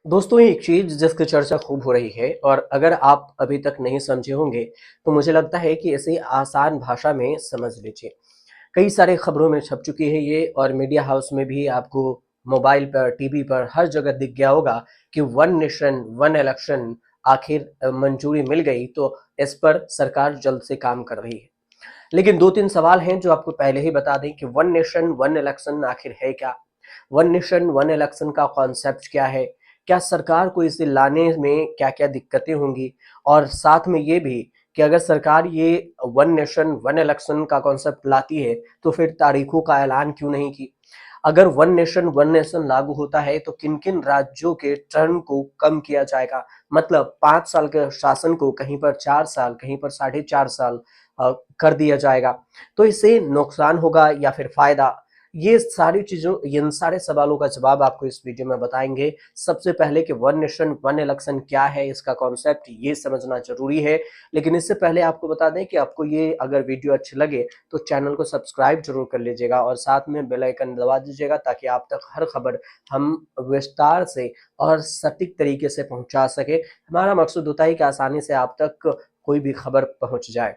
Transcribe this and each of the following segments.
दोस्तों, एक चीज जिसकी चर्चा खूब हो रही है और अगर आप अभी तक नहीं समझे होंगे तो मुझे लगता है कि इसे आसान भाषा में समझ लीजिए। कई सारे खबरों में छप चुकी है ये और मीडिया हाउस में भी आपको मोबाइल पर, टीवी पर हर जगह दिख गया होगा कि वन नेशन वन इलेक्शन आखिर मंजूरी मिल गई, तो इस पर सरकार जल्द से काम कर रही है। लेकिन दो तीन सवाल हैं जो आपको पहले ही बता दें कि वन नेशन वन इलेक्शन आखिर है क्या? वन नेशन वन इलेक्शन का कॉन्सेप्ट क्या है? क्या सरकार को इसे लाने में क्या-क्या दिक्कतें होंगी? और साथ में ये भी कि अगर सरकार ये वन नेशन वन इलेक्शन का कॉन्सेप्ट लाती है, तो फिर तारीखों का ऐलान क्यों नहीं की? अगर वन नेशन लागू होता है तो किन-किन राज्यों के टर्म को कम किया जाएगा? मतलब 5 साल के शासन को कहीं पर 4 साल, कहीं पर साढ़े 4 साल कर दिया जाएगा। तो इससे नुकसान होगा या फिर फायदा? ये सारी चीजों इन सारे सवालों का जवाब आपको इस वीडियो में बताएंगे। सबसे पहले कि वन नेशन वन इलेक्शन क्या है, इसका कॉन्सेप्ट ये समझना जरूरी है। लेकिन इससे पहले आपको बता दें कि आपको ये अगर वीडियो अच्छी लगे तो चैनल को सब्सक्राइब जरूर कर लीजिएगा और साथ में बेल आइकन दबा दीजिएगा ताकि आप तक हर खबर हम विस्तार से और सटीक तरीके से पहुंचा सके। हमारा मकसद होता है कि आसानी से आप तक कोई भी खबर पहुंच जाए।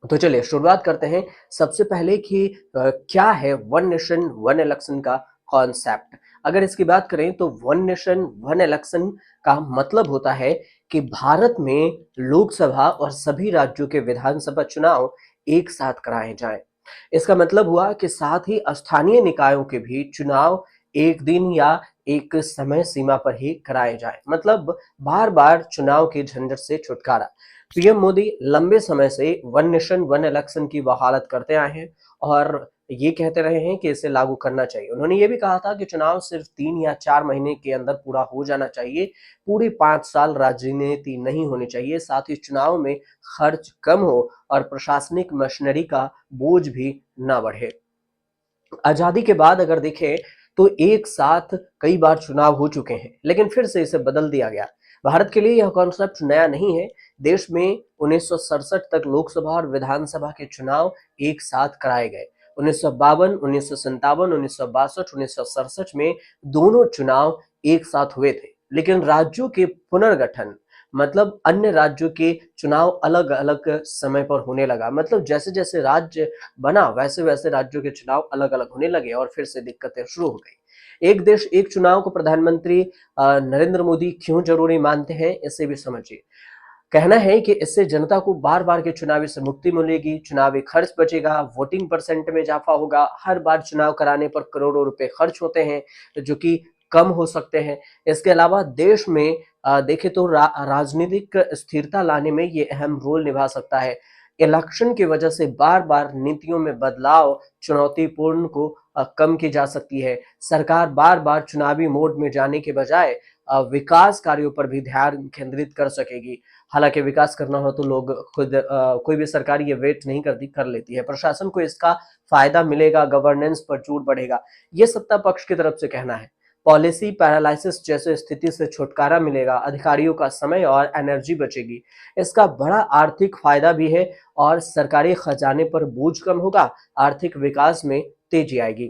तो चलिए शुरुआत करते हैं। सबसे पहले कि क्या है वन नेशन वन इलेक्शन का कॉन्सेप्ट। अगर इसकी बात करें तो वन नेशन वन इलेक्शन का मतलब होता है कि भारत में लोकसभा और सभी राज्यों के विधानसभा चुनाव एक साथ कराए जाएं। इसका मतलब हुआ कि साथ ही स्थानीय निकायों के भी चुनाव एक दिन या एक समय सीमा पर ही कराए जाए। मतलब बार बार चुनाव के झंझट से छुटकारा। पीएम मोदी लंबे समय से वन नेशन वन इलेक्शन की वकालत करते आए हैं और ये कहते रहे हैं कि इसे लागू करना चाहिए। उन्होंने ये भी कहा था कि चुनाव सिर्फ 3 या 4 महीने के अंदर पूरा हो जाना चाहिए, पूरे 5 साल राजनीति नहीं होनी चाहिए। साथ ही चुनाव में खर्च कम हो और प्रशासनिक मशीनरी का बोझ भी न बढ़े। आजादी के बाद अगर देखें तो एक साथ कई बार चुनाव हो चुके हैं, लेकिन फिर से इसे बदल दिया गया। भारत के लिए यह कॉन्सेप्ट नया नहीं है। देश में 1967 तक लोकसभा और विधानसभा के चुनाव एक साथ कराए गए। 1952, 1957, 1962, 1967 में दोनों चुनाव एक साथ हुए थे। लेकिन राज्यों के पुनर्गठन, मतलब अन्य राज्यों के चुनाव अलग अलग समय पर होने लगा। मतलब जैसे जैसे राज्य बना वैसे वैसे राज्यों के चुनाव अलग अलग होने लगे और फिर से दिक्कतें शुरू हो गई। एक देश एक चुनाव को प्रधानमंत्री नरेंद्र मोदी क्यों जरूरी मानते हैं, इसे भी समझिए। कहना है कि इससे जनता को बार बार के चुनावी से मुक्ति मिलेगी, चुनावी खर्च बचेगा, वोटिंग परसेंट में इजाफा होगा। हर बार चुनाव कराने पर करोड़ों रुपए खर्च होते हैं जो कि कम हो सकते हैं। इसके अलावा देश में देखें तो राजनीतिक स्थिरता लाने में ये अहम रोल निभा सकता है। इलेक्शन की वजह से बार बार नीतियों में बदलाव चुनौतीपूर्ण को कम की जा सकती है। सरकार बार बार चुनावी मोड में जाने के बजाय विकास कार्यों पर भी ध्यान केंद्रित कर सकेगी। हालांकि विकास करना हो तो लोग खुद कोई भी सरकार ये वेट नहीं करती, कर लेती है। प्रशासन को इसका फायदा मिलेगा, गवर्नेंस पर जोर बढ़ेगा, ये सत्ता पक्ष की तरफ से कहना है। पॉलिसी पैरालिसिस जैसे स्थिति से छुटकारा मिलेगा, अधिकारियों का समय और एनर्जी बचेगी। इसका बड़ा आर्थिक फायदा भी है और सरकारी खजाने पर बोझ कम होगा, आर्थिक विकास में तेजी आएगी।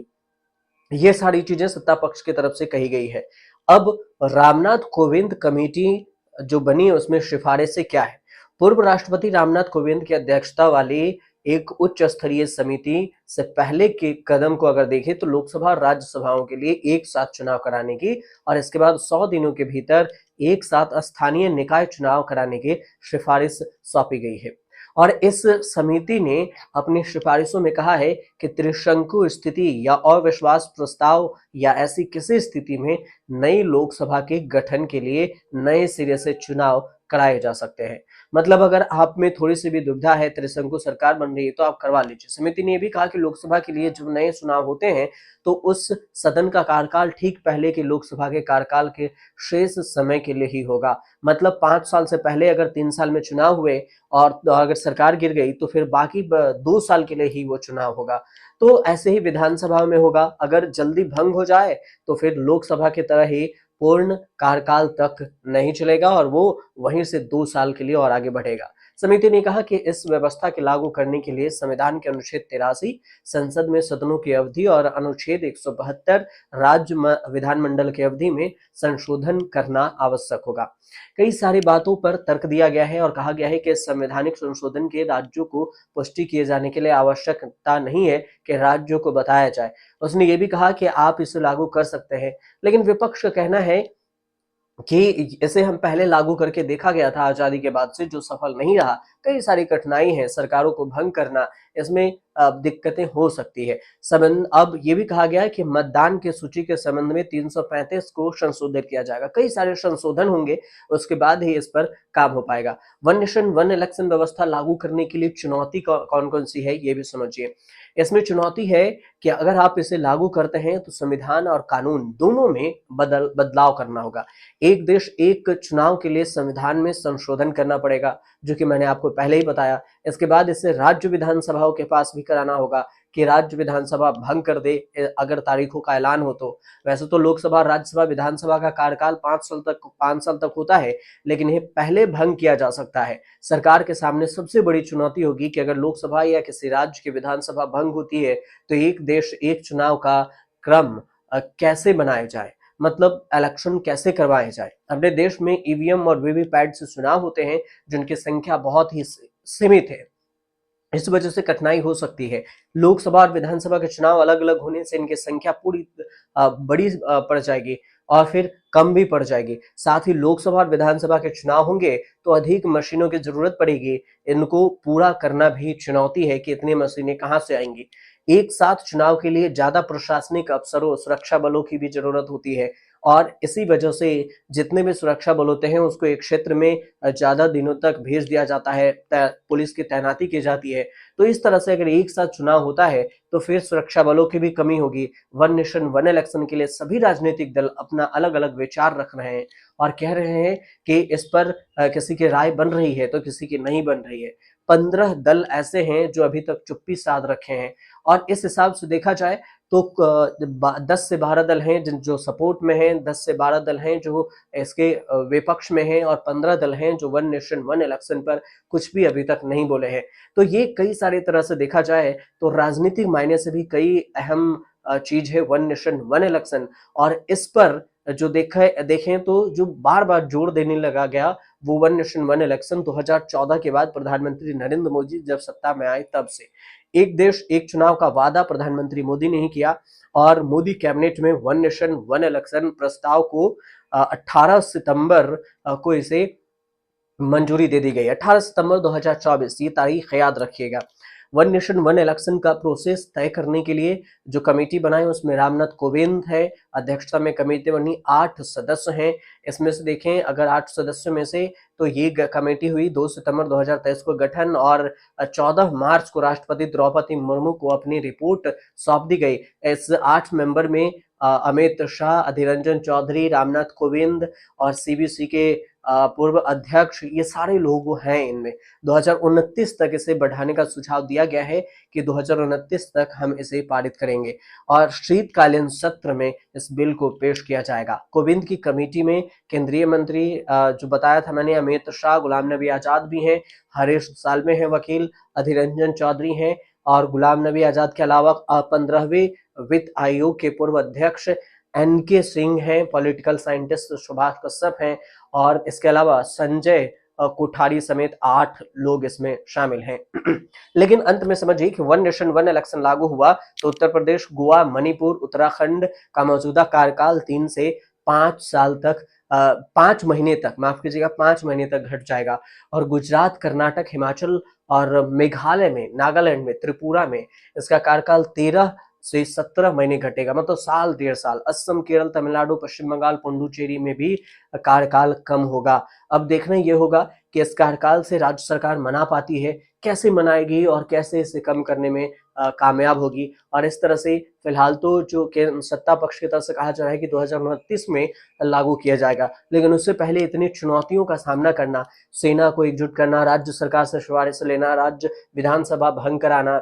ये सारी चीजें सत्ता पक्ष की तरफ से कही गई है। अब रामनाथ कोविंद कमेटी जो बनी है उसमें सिफारिशें क्या है? पूर्व राष्ट्रपति रामनाथ कोविंद की अध्यक्षता वाली एक उच्च स्तरीय समिति से पहले के कदम को अगर देखें तो लोकसभा और राज्यसभाओं के लिए एक साथ चुनाव कराने की और इसके बाद 100 दिनों के भीतर एक साथ स्थानीय निकाय चुनाव कराने की सिफारिश सौंपी गई है। और इस समिति ने अपनी सिफारिशों में कहा है कि त्रिशंकु स्थिति या अविश्वास प्रस्ताव या ऐसी किसी स्थिति में नई लोकसभा के गठन के लिए नए सिरे से चुनाव कराए जा सकते हैं। मतलब अगर आप में थोड़ी सी भी दुविधा है, त्रिशंकु सरकार बन रही है, तो आप करवा लीजिए। समिति ने यह भी कहा कि लोकसभा के लिए जब नए चुनाव होते हैं तो उस सदन का कार्यकाल ठीक पहले के लोकसभा के कार्यकाल के शेष समय के लिए ही होगा। मतलब 5 साल से पहले अगर 3 साल में चुनाव हुए और अगर सरकार गिर गई तो फिर बाकी 2 साल के लिए ही वो चुनाव होगा। तो ऐसे ही विधानसभा में होगा। अगर जल्दी भंग हो जाए तो फिर लोकसभा की तरह ही पूर्ण कार्यकाल तक नहीं चलेगा और वो वहीं से 2 साल के लिए और आगे बढ़ेगा। समिति ने कहा कि इस व्यवस्था के लागू करने के लिए संविधान के अनुच्छेद 83, संसद में सदनों की अवधि और अनुच्छेद 172 राज्य विधानमंडल की अवधि में संशोधन करना आवश्यक होगा। कई सारी बातों पर तर्क दिया गया है और कहा गया है कि संवैधानिक संशोधन के राज्यों को पुष्टि किए जाने के लिए आवश्यकता नहीं है कि राज्यों को बताया जाए। उसने ये भी कहा कि आप इसे लागू कर सकते हैं, लेकिन विपक्ष का कहना है कि इसे हम पहले लागू करके देखा गया था आजादी के बाद से, जो सफल नहीं रहा। कई सारी कठिनाई है, सरकारों को भंग करना, इसमें दिक्कतें हो सकती है। संबंध अब ये भी कहा गया है कि मतदान की सूची के संबंध में 335 को संशोधित किया जाएगा। कई सारे संशोधन होंगे, उसके बाद ही इस पर काम हो पाएगा। वन नेशन वन इलेक्शन व्यवस्था लागू करने के लिए चुनौती कौन कौन सी है, ये भी समझिए। इसमें चुनौती है कि अगर आप इसे लागू करते हैं तो संविधान और कानून दोनों में बदलाव करना होगा। एक देश एक चुनाव के लिए संविधान में संशोधन करना पड़ेगा, जो कि मैंने आपको पहले ही बताया। इसके बाद इसे राज्य विधानसभाओं के पास भी कराना होगा कि राज्य विधानसभा भंग कर दे अगर तारीखों का ऐलान हो तो। वैसे तो लोकसभा, राज्यसभा, विधानसभा का कार्यकाल 5 साल तक होता है, लेकिन ये पहले भंग किया जा सकता है। सरकार के सामने सबसे बड़ी चुनौती होगी कि अगर लोकसभा या किसी राज्य की विधानसभा भंग होती है तो एक देश एक चुनाव का क्रम कैसे बनाया जाए, मतलब इलेक्शन कैसे करवाए जाए। अपने देश में ईवीएम और वीवीपैट से चुनाव होते हैं जिनकी संख्या बहुत ही सीमित है, इस वजह से कठिनाई हो सकती है। लोकसभा और विधानसभा के चुनाव अलग अलग होने से इनकी संख्या पूरी बड़ी पड़ जाएगी और फिर कम भी पड़ जाएगी। साथ ही लोकसभा और विधानसभा के चुनाव होंगे तो अधिक मशीनों की जरूरत पड़ेगी। इनको पूरा करना भी चुनौती है कि इतनी मशीनें कहां से आएंगी। एक साथ चुनाव के लिए ज्यादा प्रशासनिक अफसरों, सुरक्षा बलों की भी जरूरत होती है और इसी वजह से जितने भी सुरक्षा बल होते हैं उसको एक क्षेत्र में ज्यादा दिनों तक भेज दिया जाता है, पुलिस की तैनाती की जाती है। तो इस तरह से अगर एक साथ चुनाव होता है तो फिर सुरक्षा बलों की भी कमी होगी। वन नेशन वन इलेक्शन के लिए सभी राजनीतिक दल अपना अलग अलग विचार रख रहे हैं और कह रहे हैं कि इस पर किसी की राय बन रही है तो किसी की नहीं बन रही है। 15 दल ऐसे हैं जो अभी तक चुप्पी साध रखे हैं और इस हिसाब से देखा जाए तो 10 से 12 दल हैं जो सपोर्ट में हैं, 10 से 12 दल हैं जो इसके विपक्ष में हैं और 15 दल हैं जो वन नेशन वन इलेक्शन पर कुछ भी अभी तक नहीं बोले हैं। तो ये कई सारी तरह से देखा जाए तो राजनीतिक मायने से भी कई अहम चीज है वन नेशन वन इलेक्शन। और इस पर जो देखें तो जो बार बार जोर देने लगा गया वो वन नेशन वन इलेक्शन 2014 के बाद प्रधानमंत्री नरेंद्र मोदी जब सत्ता में आए तब से। एक देश एक चुनाव का वादा प्रधानमंत्री मोदी ने ही किया और मोदी कैबिनेट में वन नेशन वन इलेक्शन प्रस्ताव को 18 सितंबर को इसे मंजूरी दे दी गई। 18 सितंबर 2024 ये तारीख याद रखिएगा। वन नेशन वन इलेक्शन का प्रोसेस तय करने के लिए जो कमेटी बनाई उसमें रामनाथ कोविंद है, अध्यक्षता में कमेटी बनी, 8 सदस्य हैं। इसमें से देखें अगर 8 सदस्यों में से तो ये कमेटी हुई 2 सितंबर 2023 को गठन और 14 मार्च को राष्ट्रपति द्रौपदी मुर्मू को अपनी रिपोर्ट सौंप दी गई। इस 8 मेंबर में अमित शाह, अधीर रंजन चौधरी, रामनाथ कोविंद और सीबीसी के पूर्व अध्यक्ष, ये सारे लोग हैं इनमें। 2029 तक इसे बढ़ाने का सुझाव दिया गया है कि 2029 तक हम इसे पारित करेंगे और शीतकालीन सत्र में इस बिल को पेश किया जाएगा। कोविंद की कमेटी में केंद्रीय मंत्री जो बताया था मैंने, अमित शाह, गुलाम नबी आजाद भी हैं, हरीश साल्वे हैं वकील, अधीर रंजन चौधरी हैं और गुलाम नबी आजाद के अलावा 15वें वित्त आयोग के पूर्व अध्यक्ष एनके सिंह हैं, पॉलिटिकल साइंटिस्ट सुभाष कश्यप हैं और इसके अलावा संजय कोठारी समेत 8 लोग इसमें शामिल हैं। लेकिन अंत में समझिए कि वन नेशन वन इलेक्शन लागू हुआ तो उत्तर प्रदेश, गोवा, मणिपुर, उत्तराखंड का मौजूदा कार्यकाल 3 से 5 साल तक 5 महीने तक, माफ कीजिएगा, 5 महीने तक घट जाएगा और गुजरात, कर्नाटक, हिमाचल और मेघालय में, नागालैंड में, त्रिपुरा में इसका कार्यकाल 13 से 17 महीने घटेगा, मतलब साल 1.5 साल। असम, केरल, तमिलनाडु, पश्चिम बंगाल, पुडुचेरी में भी कार्यकाल कम होगा। अब देखना ये होगा कि इस कार्यकाल से राज्य सरकार मना पाती है, कैसे मनाएगी और कैसे इसे कम करने में कामयाब होगी। और इस तरह से फिलहाल तो जो सत्ता पक्ष की तरफ से कहा जा रहा है कि 2029 में लागू किया जाएगा, लेकिन उससे पहले इतनी चुनौतियों का सामना करना, सेना को एकजुट करना, राज्य सरकार से सिफारिश लेना, राज्य विधानसभा भंग कराना,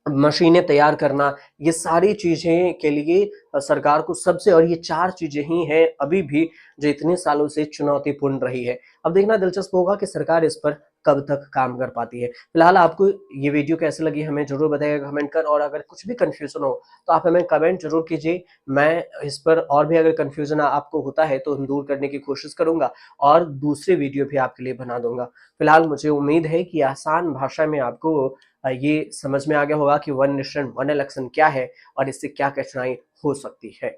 मशीनें तैयार करना, ये सारी चीजें के लिए सरकार को सबसे, और ये 4 चीज़ें ही हैं अभी भी जो इतने सालों से चुनौतीपूर्ण रही है। अब देखना दिलचस्प होगा कि सरकार इस पर कब तक काम कर पाती है। फिलहाल आपको ये वीडियो कैसी लगी हमें ज़रूर बताइएगा कमेंट कर, और अगर कुछ भी कन्फ्यूज़न हो तो आप हमें कमेंट ज़रूर कीजिए। मैं इस पर और भी अगर कन्फ्यूज़न आपको होता है तो हम दूर करने की कोशिश करूँगा और दूसरे वीडियो भी आपके लिए बना दूँगा। फिलहाल मुझे उम्मीद है कि आसान भाषा में आपको ये समझ में आ गया होगा कि वन नेशन वन इलेक्शन क्या है और इससे क्या कठिनाई हो सकती है।